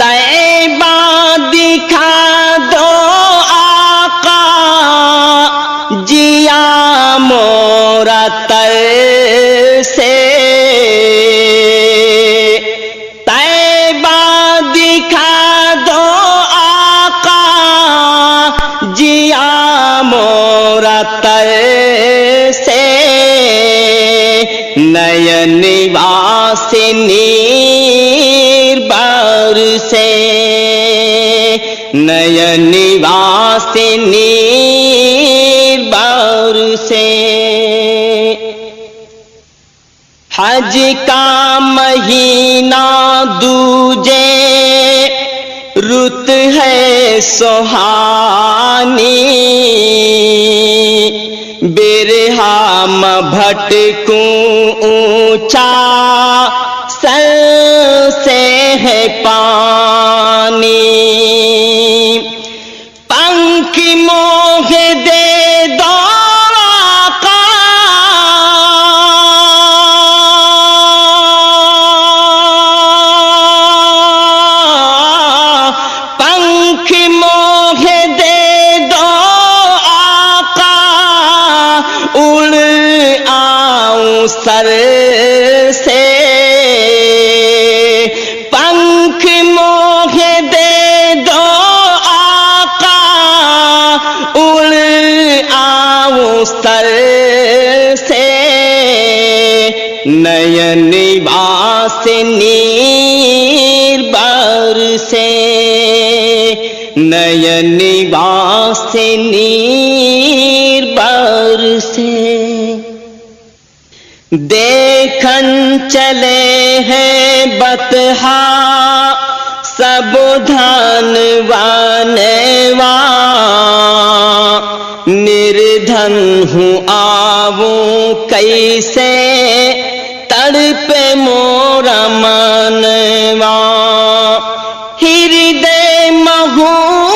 तैबा दिखा दो आका, जिया मोरा तर से। तैबा दिखा दो आका, जिया मोरा तर से। नयन वासिनी बार से, नयन वासिनी बार से। हज का महीना दूजे रुत है सुहानी, बिरहाम भटकूं ऊंचा सर से है पानी। पंख मोह दे दो आका, पंख मोह दे दो आका, उड़ आऊं सर से। पंख मोह दे दो आका, उड़ आऊं सर से। नयन वासिनी बार से, नयन वासिनी बार से। देखन चले हैं बतहा सब धनवानवा, निर्धन हूँ आवूं कैसे तड़पे मोरा मनवा। हृदय महूक,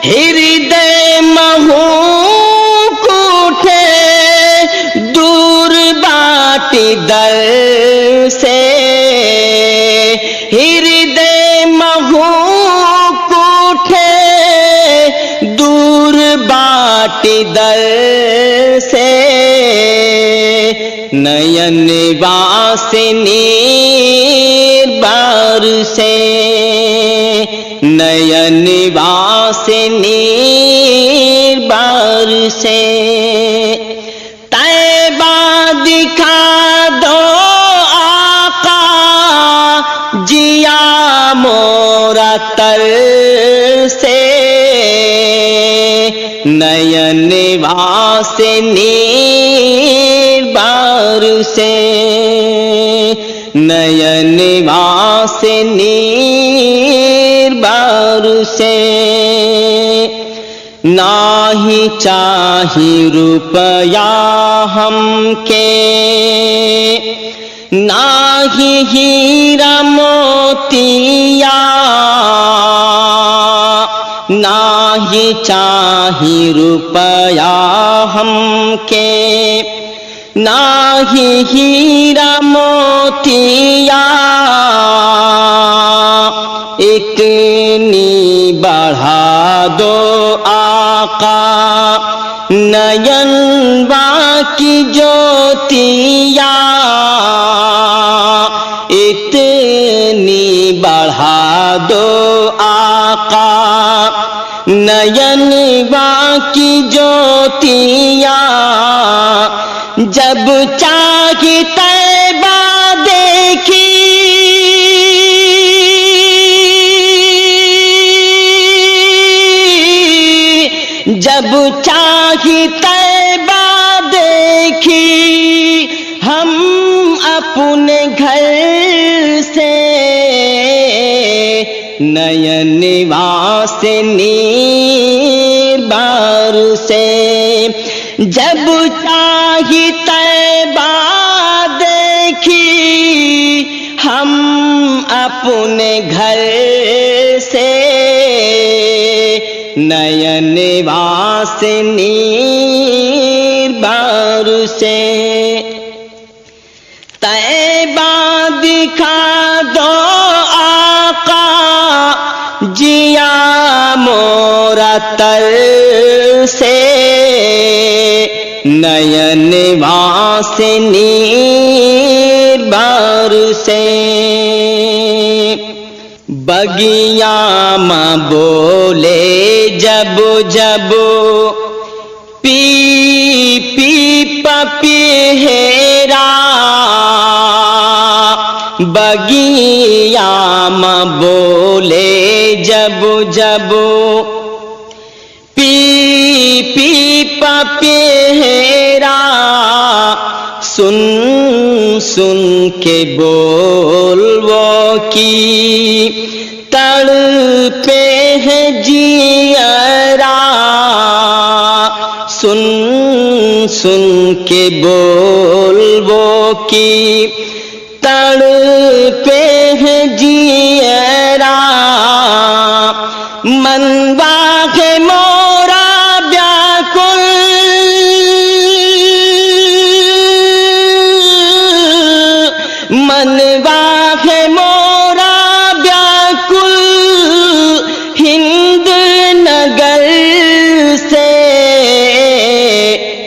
हृदय महूक उठे दूर बाटी दर से। हृदय महूक उठे दूर बाटी दर से। नयन वासिनी बार से, नयन वासिनी बार से। तैबा दिखा दो आका, जिया मोरा तर से। नयन वासिनी बार से, नयन वासिनी बार से। नाही चाही रुपया हमके, नाही हीरा मोतिया, नाही चाही रुपया हमके, नाही हीरा मोतिया। इतनी बढ़ा दो आका, नयन की ज्योतिया। इतनी बढ़ा दो आका, नयन की ज्योतिया। जब चाही तैबा देखी, जब चाही तैबा देखी, हम अपने घर से। नयन वासिनी बार से। जब चाही तैबा देखी, हम अपने घर से। नयन वासिनी बार से। तैबा दिखा दो आका, जिया मोरा तर से, नयन वासिनी बार से। बगिया माँ बोले जब जब, पी पी पपीहेरा, बगिया माँ बोले जब जब, पी पी पपीहेरा, सुन सुन के बोल वो की तड़पे है जियरा, सुन सुन के बोल वो की तड़पे है जियरा। मनवा है मोरा व्याकुल, मनवा है मोरा व्याकुल, हिंद नगर से,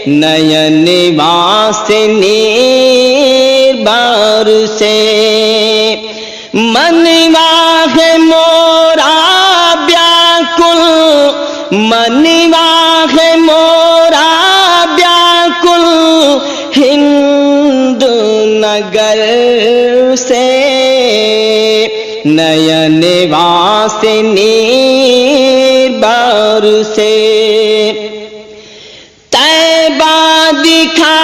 नयन वासिनी बार से। मनवा है मोरा व्याकुल, मनवा है मोरा व्याकुल, हिंद नगर से, नयन वासिनी बार से। तैबा दिखा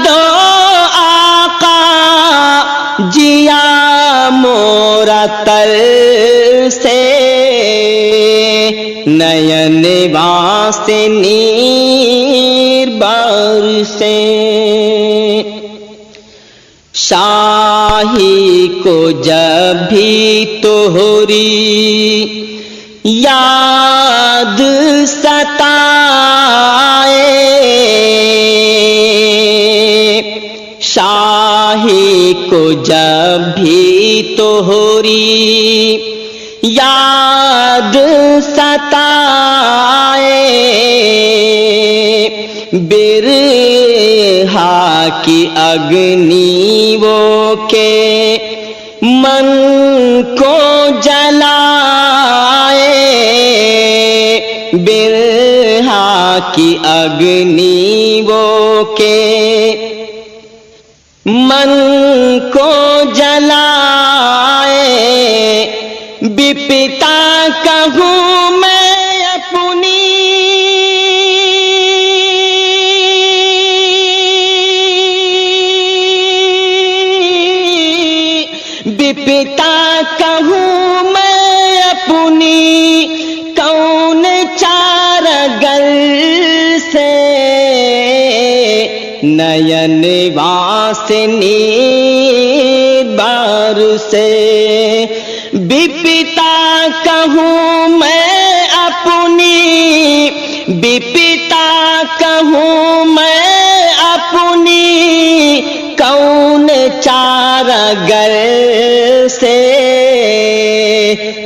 दो आका, जिया मोरा तर से, नयन वासिनी बार से। शाही को जब भी तोहरी याद सताए, शाही को जब भी तोहरी याद सताए, बिरहा की अग्नि वो के मन को जलाए, बिरहा की अग्नि वो के मन को जलाए। विपता कहूँ मैं अपनी, विपता कहूँ मैं अपनी, कौन चारगर से, नयन वासिनी बार से। विपता कहूँ मैं अपनी, विपता कहूँ मैं अपनी, कौन चारगर से,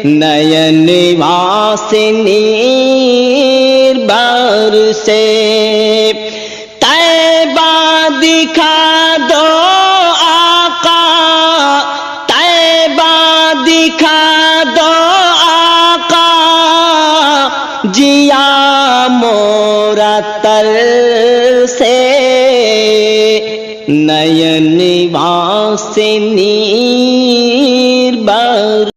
नयन वासिनी बार से। तैबा दिखा दो आका, तैबा दिखा दो आका, जिया मोरा तर से, नयन वासिनी बार।